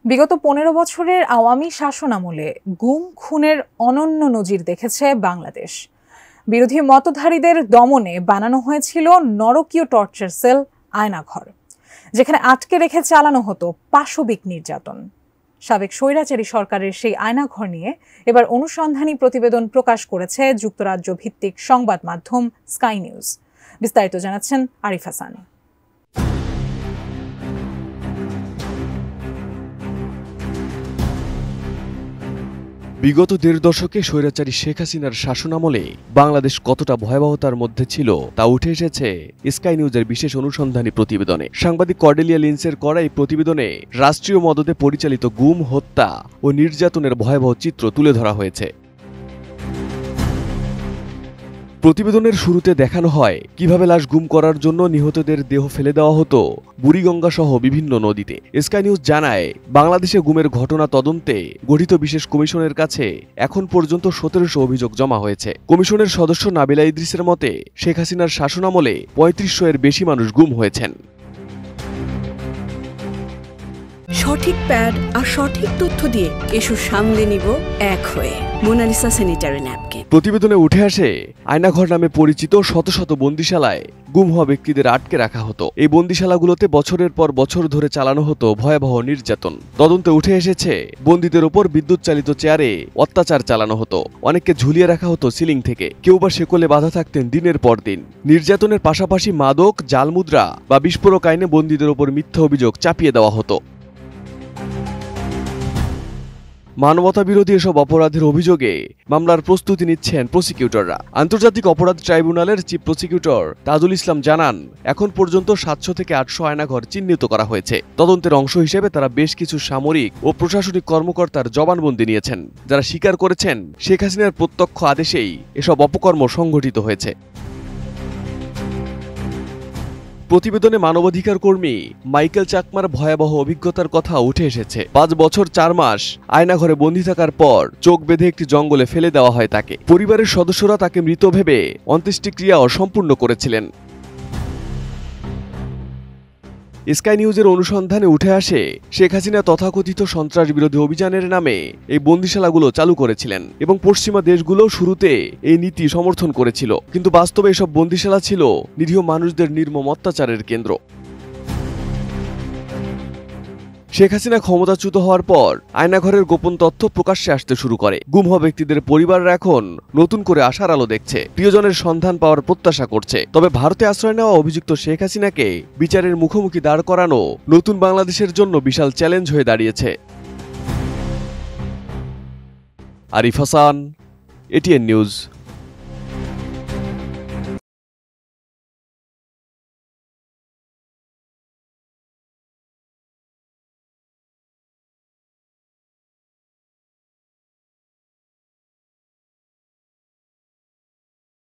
বিগত ১৫ বছরের আওয়ামী শাসনামলে গুম খুনের অনন্য নজির দেখেছে বাংলাদেশ। বিরোধী মতধারীদের দমনে বানানো হয়েছিল নরকীয় টর্চার সেল আয়নাঘর, যেখানে আটকে রেখে চালানো হতো পাশবিক নির্যাতন। সাবেক স্বৈরাচারী সরকারের সেই আয়নাঘর নিয়ে এবার অনুসন্ধানী প্রতিবেদন প্রকাশ করেছে যুক্তরাজ্য ভিত্তিক সংবাদ মাধ্যম স্কাই নিউজ। বিস্তারিত জানাচ্ছেন আরিফ হাসান। বিগত ১.৫ দশকে স্বৈরাচারী শেখ হাসিনার শাসনামলে বাংলাদেশ কতটা ভয়াবহতার মধ্যে ছিল তা উঠে এসেছে স্কাই নিউজের বিশেষ অনুসন্ধানী প্রতিবেদনে। সাংবাদিক কর্ডেলিয়া লিন্সের করা এই প্রতিবেদনে রাষ্ট্রীয় মদদে পরিচালিত গুম, হত্যা ও নির্যাতনের ভয়াবহ চিত্র তুলে ধরা হয়েছে। প্রতিবেদনের শুরুতে দেখানো হয় কিভাবে লাশ গুম করার জন্য নিহতদের দেহ ফেলে দেওয়া হতো বুড়িগঙ্গা সহ বিভিন্ন নদীতে। স্কাই নিউজ জানায়, বাংলাদেশে গুমের ঘটনা তদন্তে গঠিত বিশেষ কমিশনের কাছে এখন পর্যন্ত ১৭০০ অভিযোগ জমা হয়েছে। কমিশনের সদস্য নাবিলা ইদ্রিসের মতে, শেখ হাসিনার শাসনামলে ৩৫০০ এর বেশি মানুষ গুম হয়েছেন। সঠিক প্যাড আর সঠিক তথ্য দিয়ে এসব সামলে নিব এক হয়ে মোনালিসা স্যানিটারি ন্যাপকিন। প্রতিবেদনে উঠে আসে, আয়নাঘর নামে পরিচিত শত শত বন্দিশালায় গুম হওয়া ব্যক্তিদের আটকে রাখা হতো। এই বন্দিশালাগুলোতে বছরের পর বছর ধরে চালানো হতো ভয়াবহ নির্যাতন। তদন্তে উঠে এসেছে, বন্দীদের ওপর বিদ্যুৎ চালিত চেয়ারে অত্যাচার চালানো হতো। অনেককে ঝুলিয়ে রাখা হতো সিলিং থেকে, কেউ বা শেকলে বাধা থাকতেন দিনের পর দিন। নির্যাতনের পাশাপাশি মাদক, জালমুদ্রা বা বিস্ফোরক আইনে বন্দীদের ওপর মিথ্যা অভিযোগ চাপিয়ে দেওয়া হতো। মানবতা বিরোধী এসব অপরাধের অভিযোগে মামলার প্রস্তুতি নিচ্ছেন প্রসিকিউটররা। আন্তর্জাতিক অপরাধ ট্রাইব্যুনালের চিফ প্রসিকিউটর তাজুল ইসলাম জানান, এখন পর্যন্ত ৭০০ থেকে ৮০০ আয়নাঘর চিহ্নিত করা হয়েছে। তদন্তের অংশ হিসেবে তারা বেশ কিছু সামরিক ও প্রশাসনিক কর্মকর্তার জবানবন্দি নিয়েছেন, যারা স্বীকার করেছেন শেখ হাসিনার প্রত্যক্ষ আদেশেই এসব অপকর্ম সংঘটিত হয়েছে। প্রতিবেদনে মানবাধিকার কর্মী মাইকেল চাকমার ভয়াবহ অভিজ্ঞতার কথা উঠে এসেছে। ৫ বছর ৪ মাস আয়নাঘরে বন্দী থাকার পর চোখ বেঁধে একটি জঙ্গলে ফেলে দেওয়া হয় তাকে। পরিবারের সদস্যরা তাকে মৃত ভেবে অন্ত্যেষ্টিক্রিয়াও সম্পূর্ণ করেছিলেন। স্কাই নিউজের অনুসন্ধানে উঠে আসে, শেখ হাসিনা তথাকথিত সন্ত্রাস বিরোধী অভিযানের নামে এই বন্দিশালাগুলো চালু করেছিলেন এবং পশ্চিমা দেশগুলো শুরুতে এই নীতি সমর্থন করেছিল। কিন্তু বাস্তবে এসব বন্দিশালা ছিল নিরীহ মানুষদের নির্মম অত্যাচারের কেন্দ্র। শেখ হাসিনা ক্ষমতাচ্যুত হওয়ার পর আয়নাঘরের গোপন তথ্য প্রকাশ্যে আসতে শুরু করে। গুম হওয়া ব্যক্তিদের পরিবাররা এখন নতুন করে আশার আলো দেখছে, প্রিয়জনের সন্ধান পাওয়ার প্রত্যাশা করছে। তবে ভারতে আশ্রয় নেওয়া অভিযুক্ত শেখ হাসিনাকে বিচারের মুখোমুখি দাঁড় করানো নতুন বাংলাদেশের জন্য বিশাল চ্যালেঞ্জ হয়ে দাঁড়িয়েছে। Arif Hasan, ATN news.